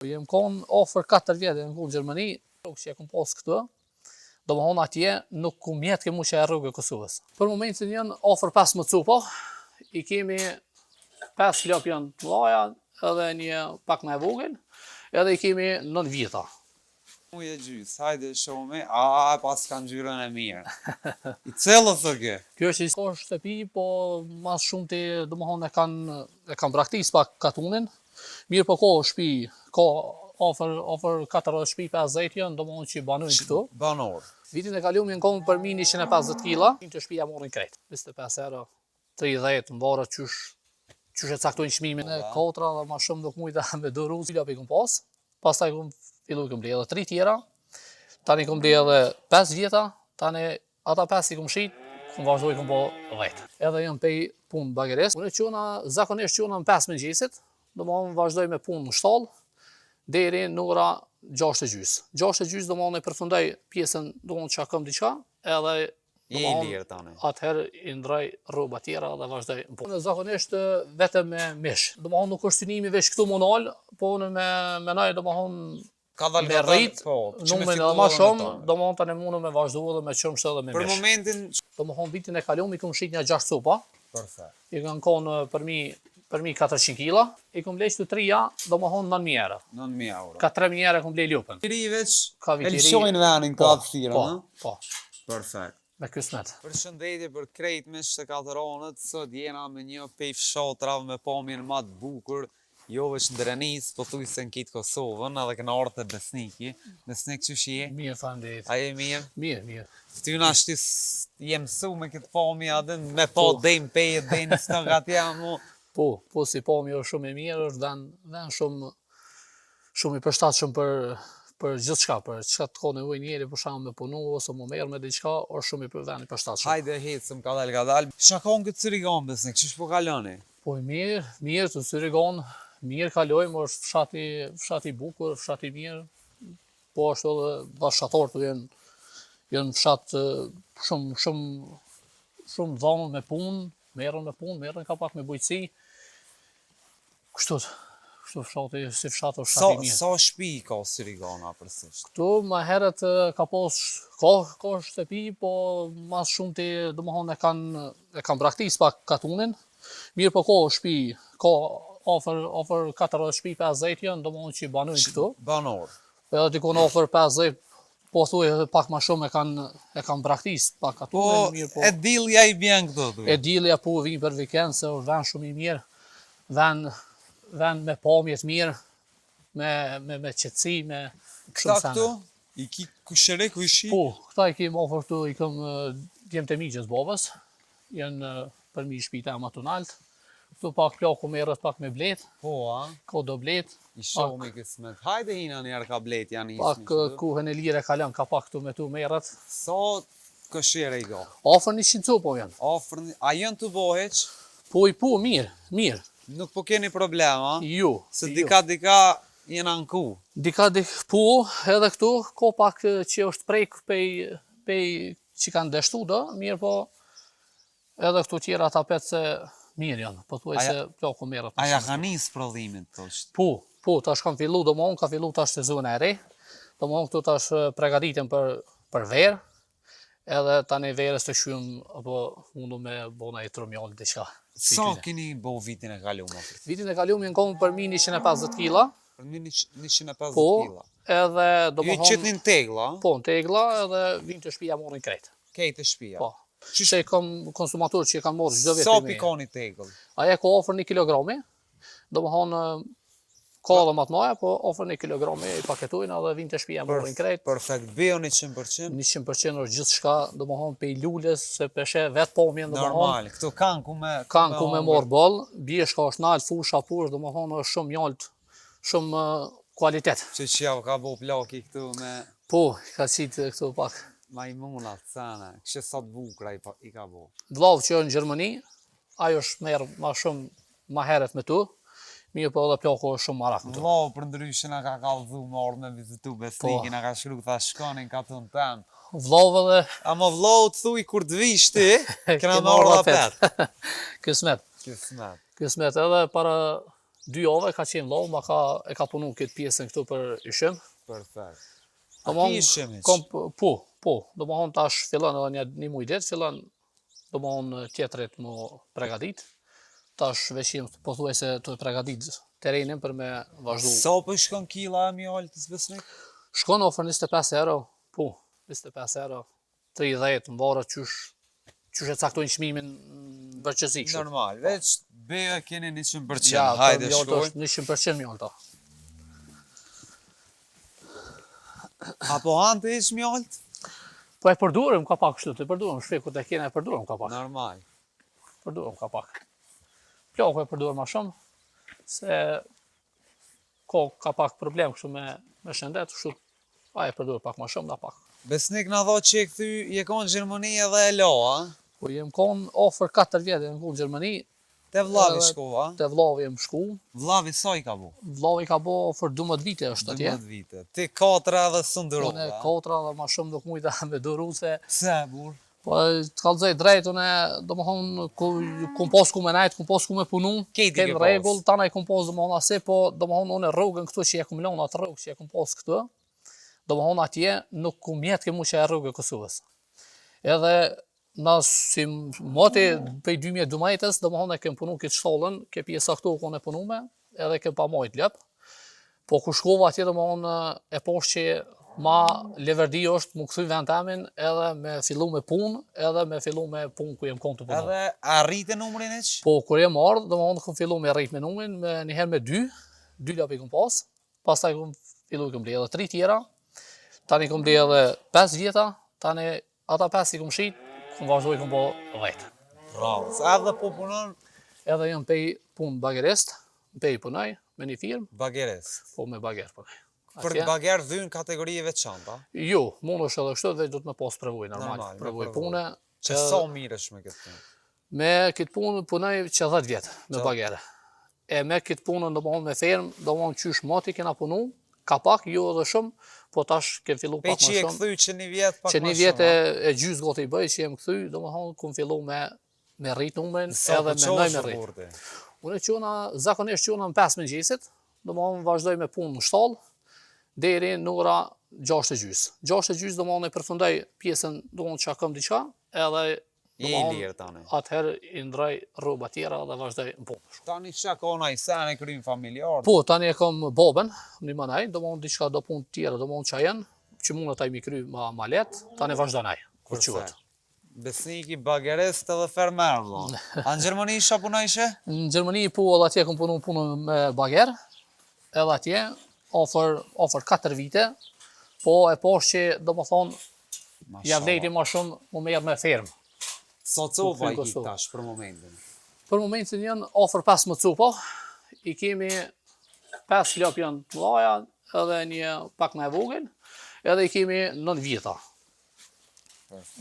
Jem konë ofër 4 vjetë në në Gjermani, rrugë që e kom pas këtë, do më honë atje nuk kum jetë ke mu që e rrugë e Kosovës. Për momentin janë ofër 15 cupa, i kemi 5 lop janë të mëdha, edhe një pak më e vogël, edhe i kemi 9 vjeta. Muje gjys, hajde shome, pas ka ngjyrën e mirë. I cellës o kë? Kjo është ka shtëpi, po mas shumë të do më honë e kanë braktis pak katunin, mirë po ka shtëpi, ka ofër 40 shtëpi 50 janë, do më honë që banojnë këtu. Banor. Vitin e kaluar më konë për mi 150 kg, të shtëpia morën krejt. 25 euro, 30, në varë qysh e caktojnë çmimin e kotra dhe ma shumë nuk mujta me duru, cila për i kom pas. Pastaj kom fillu i kom ble edhe 3 tjera, tani kom ble edhe 5 vjeta, tani ata 5 i kom shit, kom vazhdoj kom po 10. Edhe jam pej punë bageres. Unë quna, zakonisht quna në 5 mëngjesit, do më honë vazhdoj me punë në shtall, deri në ora 6:30. 6:30 do më honë e përfundoj pjesën do më honë që kam diqka, edhe atëherë i ndroj rroba tjera dhe vazhdoj në punë. Zakonisht vetëm me mish. Do më honë nuk është synimi veç këtu monal, po në me menaj do më honë me rrit, numrin edhe ma shumë, do më honë tani mundu me vazhdu edhe me qëmshë edhe me mish. Për momentin... Do më honë vitin e kalum, i kom shit një 6 copa. Perfekt. I kanë konë për mi 400 kg, i kom bleq të 3-ja, do më honë 9.000 euro. 9.000 euro. Ka 3.000 euro kom bleq ljupën. Viti veç, e lëshojnë venin ka të thira, Po. Perfekt. Me kësmet. Përshëndetje për krejt me shtë katëronët, sot jena me një pej fshatrav me pamjen ma të bukur, jo veç në Drenis, po thuj se në kitë Kosovën, edhe këna orë të Besniki. Besnik që shje? Mirë, faleminderit. A je mirë? Mirë. Ty na shtis jem su me këtë pamje adin, me pa dejmë peje, dejmë së nga tja mu. Po si pamje është shumë e mirë, është dhenë shumë i përshtatshëm për gjithë shka, për çka të ka nevojë njeri për shkak me punu ose më merr me diçka, është shumë i përshtatshëm. Hajde hecëm kadal. Çka kanë këtë Syrigan Besnik, çish po kaloni? Po mirë të Syrigan, mirë kalojmë, është fshati i bukur, fshati i mirë. Po ashtu edhe bashkëtarët janë fshat shumë dhanë me punë, merren ka pak me bujqësi. Kështu fshati si fshat është fshati i mirë. Sa shtëpi ka Syrigana përsisht? Këtu më herët ka shtëpi, po mas shumë të domethënë e kanë braktis pak katunin. Mirë po ka shtëpi, ka ofër 40 shtëpi 50 janë, domethënë që banojnë këtu. Banor. Edhe dikon ofër 50, po thuaj pak më shumë e kanë braktis pak katunin, mirë po. E dilja i bjen këtu thuaj. E dilja po vinë për vikend se është vend shumë i mirë. Vend me pamje të mirë, me qetësi, me shumë sene. Këta këtu, i ki kushere, ku ishi? Po, këta i kem ofër këtu, i kem djem të migjës babës, janë për mi shpita e ma të naltë. Këtu pak plaku merret pak me blet. Po, a? Ka do blet. I shoh me kësmet. Hajde hina njerë ka blet, janë ismi. Pak kuhen e lire kalon, ka pak këtu me tu merret. Sa kushere i ka? Ofër 100 cupa janë. A janë të boheq? Po, mirë. Nuk po keni problema? Jo. Se dika jena në ku? Po, edhe këtu, ka pak që është prejk pej që kanë deshtu do, mirë po, edhe këtu tjera tapet se mirë janë, po thuaj se plaku merret. Aja ka nisë prodhimin të është? Po, tash kam fillu, ka fillu tash të zona e re, këtu tash pregaditën për verë, edhe tani verës të shymë, apo mundu me bona i tromjallë diçka. Sa keni bo vitin e kalumë? Vitin e kalumë janë konë për mi 150 kg. Për mi 150 kg? Po, edhe do më thonë... Ju qëtë një tegla? Po, në tegla, edhe vinë të shpia morën krejtë. Kejtë të shpia? Po. Që e kam konsumator që e kam morë çdo vit. Sa pikoni tegl? Aja ka ofër 1 kg, do më thonë ka dhe matë maja, po ofër 1 kg i paketojnë edhe vinë të shpia morën krejtë. Perfekt, bio 100%? 100% është gjithë shka, do më thonë pej lulles, se peshe vetë pomjen, do më thonë. Normal, këtu kanë ku me morë bëllë, bje shka është nalë, fusha, pur, do më thonë është shumë mjallët, shumë kualitet. Që javë ka bo plaki këtu me... Po, ka qitë këtu pak. Majmunat, sana, kështë sa të bukra i ka bo. Vllavë që në Gjermani, ajo është merë ma shumë ma heret me tu, mirë po edhe plako është shumë marak me tu. Vllavë për ndryshë nga ka kalëzu më orë me vizitu Besniki, nga ka shkru tha shkonin ka të në temë. Vllavë edhe... Ama vllavë të thuj kur të vish ti, këna më orë dhe petë. Kësmet edhe para 2 javë ka qenë lau, e ka punu këtë pjesën këtu për ishim. Perfekt. Do A më ki thonë, ishim iq? po, do më thonë tash fillon edhe një muj ditë, fillon do më thonë tjetërit më pregadit. Tash veqim pothuajse të pregadit terenin për me vazhdu. Sa po shkon kila e mjaltës besnik? Shkon ofër 25 euro, po, 25 euro, 30, në varë qysh e caktojnë çmimin në përgjithësi kështu. Normal, veç beja keni 100%, Ja, hajde mjalta shkoj. është 100% mjalta. Apo hante ish mjalt? Po e përdurim ka pak kështu, të përdurim shpekut e kena e përdurim ka pak. Normal. Përdurim ka pak. Plaku e përdurim ma shumë, se ka pak problem kështu me shëndet, kështu a e përdurim pak ma shumë, da pak. Besnik na tha që e këthy, je konë Gjermani edhe e la, a? Po jem konë ofër 4 vjetë, jem konë në Gjermani, Te vllavi Edhe- shkova, te vllavi jem shku, vllavi sa i ka bu? vllavi ka bo ofër 12 vite është atje. 12 vite. Ti 4 edhe së Unë ndërova. 4 dhe ma shumë nuk mujta me duru se, Pse, bur? po të kalzoj drejt, unë do më thonë, kum pas ku me najt, kum pas ku me punu, Keti ke kenë pas. regull, tana i kum pas do më thonë ase, po do më thonë unë rrugën këtu që e kum lënë atë rrugë që e kum pas këtu, do më thonë atje nuk kum jetë ke mu që e rrugë e Kosovës. Edhe na si moti pej 2012-ës, do më thonë e kem punu këtë shtallën, ke pjesa këtu ku e punu me, edhe kem pa majt lep, po ku shkova atje do më thonë e posh që ma leverdi është mu këthy vend tamin edhe me fillu me punë, edhe me fillu me punë ku jem konë të punu. Edhe arrite numrin iq? Po, kur jem ardhë, do më thonë këm fillu me rrit me numrin, me njëherë me 2 lap i këm pas, pastaj këm fillu i këm ble edhe 3 tjera, tani këm ble edhe 5 vjeta, tani ata 5 i këm shit, këm vazhdoj këm po 10. Bravo. Edhe po punon Edhe jam pej punë bagerist, pej punoj me një firmë, bageres. po me bager punoj. Për Atje- bager dhyn kategori e veçanta. Jo, mund është edhe kështu, veç do të me pas prevoj normal, Normal, me prevoj prevoj. pune. Që sa miresh me këtë punë? Me këtë punë punoj që 10 vjetë me Qa- bagere. E me këtë punën do më thonë me fermë, do më thonë qysh mati kena punu, ka pak, jo edhe shumë, po tash kem fillu Pe pak që më e shumë. këthy që një vjet pak Që ma një shumë. vjetë e gjysë gotë i bëj që jem këthy, do më thonë kum fillu me rrit numrin, Sa edhe po me nëj me qoshe, rrit. burti? Unë quna, zakonisht quna në 5 mëngjesit, do më thonë vazhdoj me punë në shtallë, deri në ora 6:30. 6:30 do më thonë e përfundoj pjesën, do më thonë që këm diqka, edhe do I më thonë lirë tani. atëherë i ndroj rroba tjera dhe vazhdoj në punë. Tani që ka ona i sen e krym familjar. Po, tani e kam babën, një manaj, do më thonë diçka do punë tjera, do më thonë që janë, që mund taj mi kry ma letë, tani vazhdo naj, kur quhet. Besniki, bagerist edhe fermer, vlo. A në Gjermani isha puna ishe? Në Gjermani po edhe atje kam punu punën me bager, edhe atje, ofër 4 vite, po e posh që do më thonë, ja vlejti ma shumë mu me jetë me fermë. Sa copa i ki Kosovë. tash për momentin? Për momentin janë ofër 15 copa, i kemi 5 lop janë të mëdhaja, edhe një pak më e vogël, edhe i kemi 9 vjeta.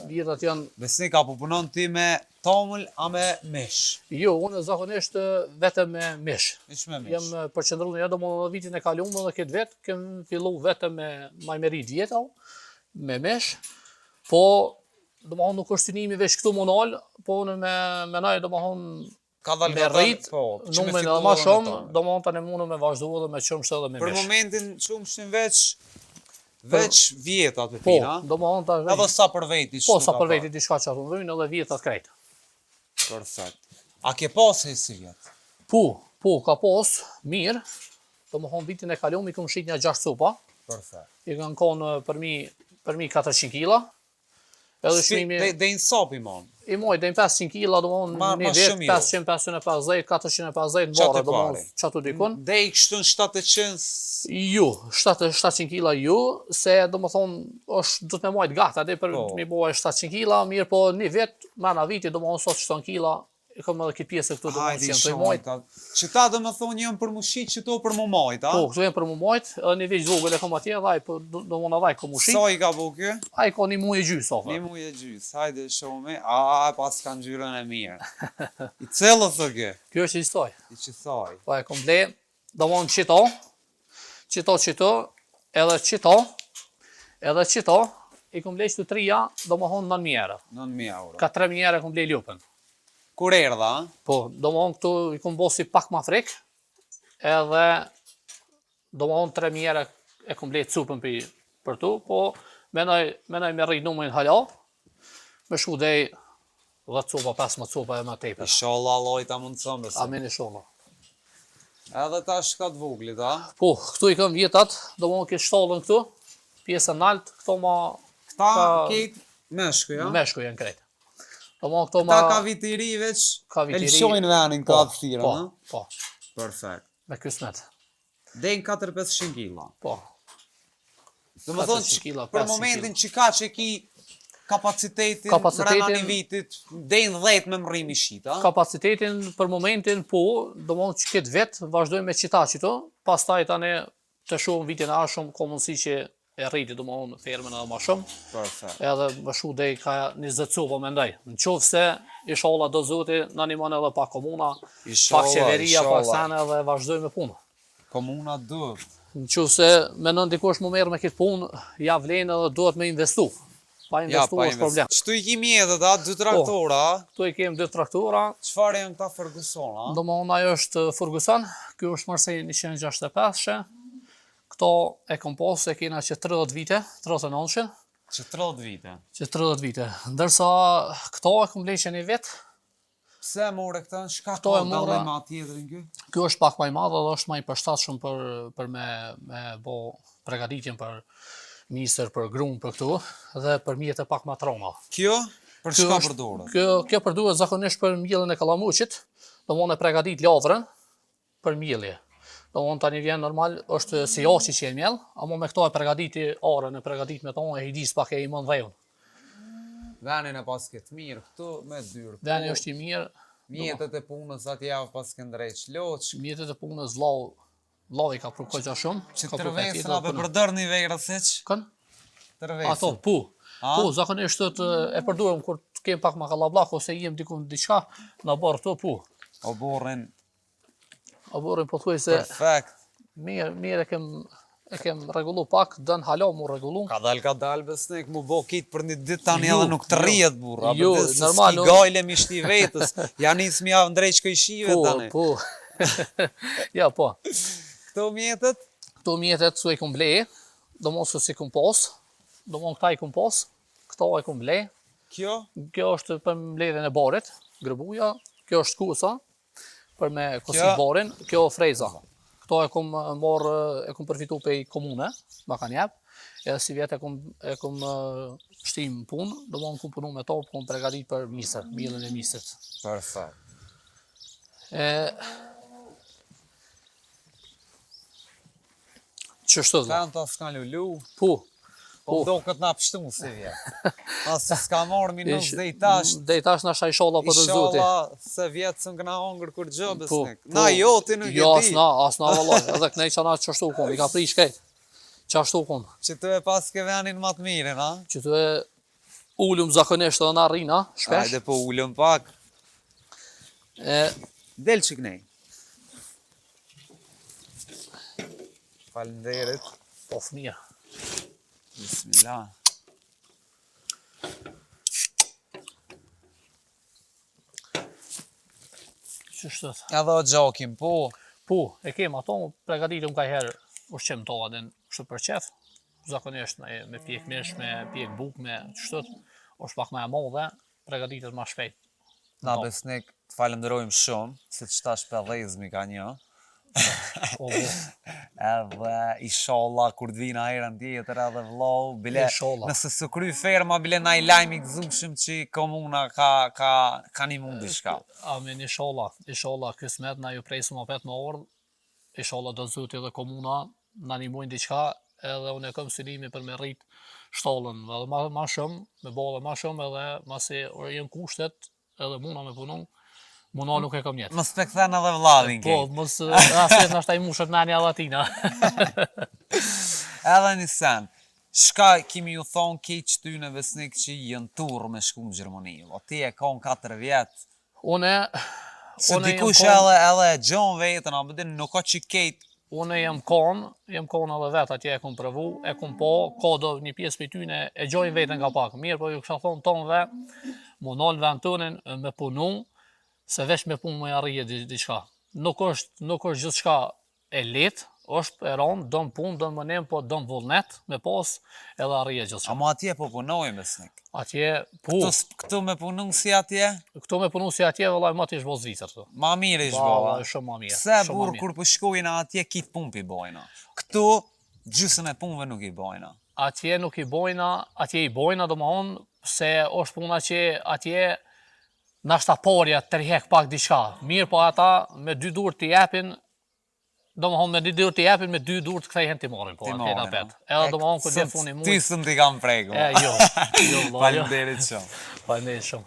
Vjetat janë, Besnik, apo punon ti me tamull a me mish? jo, unë zakonisht vetëm me mish. Ish me mish. Jem përqendruar, ja do më vitin e kaluar edhe këtë vet, kem fillu vetëm me majmerit vjeta, me mish, po do më thonë nuk është synimi veç këtu monal, po unë me menaj do më thonë Ka dal me rrit, po, që me numrin fitu edhe ma edhe shumë, me tonë. do më thonë tani mundu me vazhdu edhe me qëmshë edhe me Për mish. momentin qumshin veç vjetat me Po, pina, do më thonë tash edhe sa për veti po shtu sa ka për pa. veti diçka që atë ndrynë edhe vjetat krejt. Perfekt. A ke pas e si vjet? Po, ka pos, mirë, do më thonë vitin e kaluar i kom shit një 6 copa, Perfekt. i kanë konë për mi 400 kila, edhe shmimi, Dhe në sapi mon. i moj, dhe 500 kila, do më Ma thonë një shumë vit, jo. 500, 550, 450 në Qatë barë, do më pari? thonë që ato dikun. Dhe i kështën 700 Jo, 700 kila jo, se do më thonë, është du të me majtë gata, dhe për Po. mi boj 700 kila, mirë po një vit, mana viti, do më thonë sot 7 kila, i kam edhe këtë pjesë këtu, do më thonë Hajde që i jenë të i shumë. majtë. Që ta dhe me thonë jënë për mushit që to për mu majt, a? Po, këtu jenë për mu majtë, edhe një vit vogël e kam atje, dhe ai, do më në vaj kom ushit, Sa i ka bu kjo? ai ka një muaj e gjysë, ofër. Një muj e gjys, hajde shumë, pas kanë gjyrën e mirë. I celë thë kjo, Kjo është i stoj. i që thaj. Po e kom ble, do më në qito, edhe qito, i kom ble që të 3-ja, do më thonë 9.000 euro. 9.000 euro. Ka 3.000 euro kom ble ljupën. Kur erdha, Po, do më thonë këtu i kom bo si pak ma frek, edhe do më thonë 3 mjere e kom bletë cupën për tu, po menoj me rrit numrin hala, me shku dej 10 cupa, 15 cupa e ma tepër. Inshallah Allah i ta mundëson besoj. Amin inshallah. Edhe tash ka të voglit, a? Po, këtu i kam vjetat, do më këtë shtallën këtu, pjesën nalt, këto ma Këta ketë meshku, ja? meshku janë krejt. Do më këto Këta ma... ka vit i ri veç, Ka vit i ri. elshojnë venin ka të thira, Po, ha? po, Perfekt. me kësmet. Dejnë 4-500 kila. Po, Do më 400 thonë, kila, për 500 momentin që ka që ki kapacitetin mrena një vitit, dejnë 10 me mrimi shita. kapacitetin për momentin, po, do më që këtë vetë, vazhdojmë me qita qito, pas taj tani të shumë vitin a shumë, ka mundësi që e rriti, do më unë, fermën edhe ma shumë, Perfekt. edhe më shu dej ka 20 cupa me ndaj. Në qovë se, inshallah do zoti, në animon edhe pak komuna, pak qeveria, pak sene edhe vazhdojmë me punë. Komuna duhet. Në qovë se me në ndikosh më merë me këtë punë, ja vlenë edhe duhet me investu. Pa investu është problem. Qëtu i kimi edhe da, 2 traktora, Tu i kemë 2 traktora, qëfar janë këta Ferguson, a? do më unë ajo është Ferguson, kjo është Mersej 165-shë, këto e kom posë e kena që 30 vite, 39-shën, Që 30 vite. që 30 vite. Ndërsa këto e kom leqen një vetë, Pse e more këta? Shka Këto ka e mora- dallim ma tjetërin kë? kjo është pak maj madhe dhe është maj përshtatshëm për me bo pregaditjen për nisër, për grumë, për këtu, dhe për mjetë pak ma trona. Kjo? Për Kjo shka është- përdore? Kjo përduhet zakonisht për mjellën e kallamuqit, do më e pregadit ladhrën për mjellje. Do më tani vjen normal, është si jaqi që e mjell, ama me këto e pregaditi arën, e pregadit me tonë, e hidis pak e i mën dhejun. Venin e pas këtë mirë, këtu me dyrë. Veni është i mirë, Mjetët e punës atë javë pas këndrejq loq. mjetët e punës vlau i ka për kogja shumë, Që ka për tërvesra tjetër për punë. përdër një vejrë seq. Kën? Tërvesra. Ato, pu. A? Po, zakonisht e përdurëm kur të kem pak ma kallablak ose jem dikun diçka, në barë këto, pu. O borrin, A borën po thuaj se perfekt. mirë e kem regullu pak, dën hala mu regullu. Ka dal besnik, mu bo kitë për një ditë tani Jo, edhe nuk të jo. rrijet burra. Jo, Normal. normal, Ski unë- gajle mi shti vetës. Ja nisë mi avë ndrejq këj shive Po, tani. po. Ja, po. Këto mjetët? Këto mjetet su e kum ble, do mos si kum pos, do mos këta i kum pos, këto e kum ble. Kjo? Kjo është për mbledhjen e barit, grëbuja, kjo është kusa, për me kosit Kjo- barin, kjo freza. Këto e kum marrë, e kum përfitu pe i komune, ma kanë jep, edhe si vjetë e kum shtim punë, do më kum punu me to, kum pregadit për misër, millën e misërt. Perfekt. Qështu dhe? Kanë ta s'ka lulu, Po, po do këtë na pështu si vjetë. Asë s'ka marrë minus dhe i tash. Dhe i tash në shaj shola për të zuti. Inshallah, se vjetë së m'këna hongër kur gjë Po, besnik. po. Na jo, ti nuk Jo, e di. asna vallaj, edhe kënej që na qështu kom, i ka prish kejt. Qashtu kom, Që të e pas ke venin ma të mirin, ha? që të e ullum zakonisht edhe na rrina, shpesh. Ajde po ullëm pak. E, Del që kënej. Falenderit. of mirë. Bismillah. Qështu? Edhe o gjokim, po. Po, e kem ato, pregaditëm ka herë ushqim to adin kështu për qef. Zakonisht me pjek mish, me pjek buk, me qështu. është pak me e modhe, pregaditet ma shpejt. Na Po. besnik, të falenderojmë shumë, se që ta shpedhezmi ka një. Po, Edhe inshallah kur të vina herën tjetër edhe vllau, bile Inshallah. nëse së kry ferma bile na i lajm i gëzushëm që komuna ka një mundi shka. amin, inshallah, kësmet na ju presë më pet më ordë, inshallah do zuti edhe komuna, na nimojnë diqka, edhe unë e kam synimi për me rrit shtallën, edhe ma shumë, me bole ma shumë, edhe masi jenë kushtet, edhe muna me punu, muna nuk e kam njetë. Mos të kthen edhe vllavin Po, kej. mos aset nashta i mushët nani Allatina. Edhe një sen, shka kimi ju thonë kej që ty në besnik që jenë tur me shku në Gjermani, o ti e kon 4 vjetë, Une se Une dikush jam kon- edhe e gjon vetën, a bëdin nuk ka që kejt, jem kon edhe vetë atje e kom provu, e kom po, ka do një pjesë për tyne e gjojnë vetën nga pak. Mirë, po ju kësha thonë tonëve, mu nalë vend tonin me punu, se veç me punë me arrije diçka. Nuk është gjithçka e lehtë, është e rëndë, don punë, don mënim, po don vullnet me pas edhe arrije gjithçka. Ama atje po punoj besnik. Atje, po, Këtu me punu si atje, këto me punu si atje, vëllai, më t'ish vozitër këto. ma mirë ish Valla, bova. shumë më mirë. Se shumë më burë mirë. kur po shkojnë atje, kit punë pi bojna. Këtu, gjysën e punëve nuk i bojna. Atje nuk i bojna, atje i bojna, domethënë se është puna që atje nashta parja tërhek pak diçka. Mirë po ata me dy dur t'i japin, domethënë me dy dur t'i japin, me dy dur të kthehen t'i marrin, po Ti atje marrin, na no. pet. Edhe domethënë kur vjen funi Ty mujt. sëm t'i kam preku. Jo, valla, jo. Faleminderit shumë. Faleminderit shumë.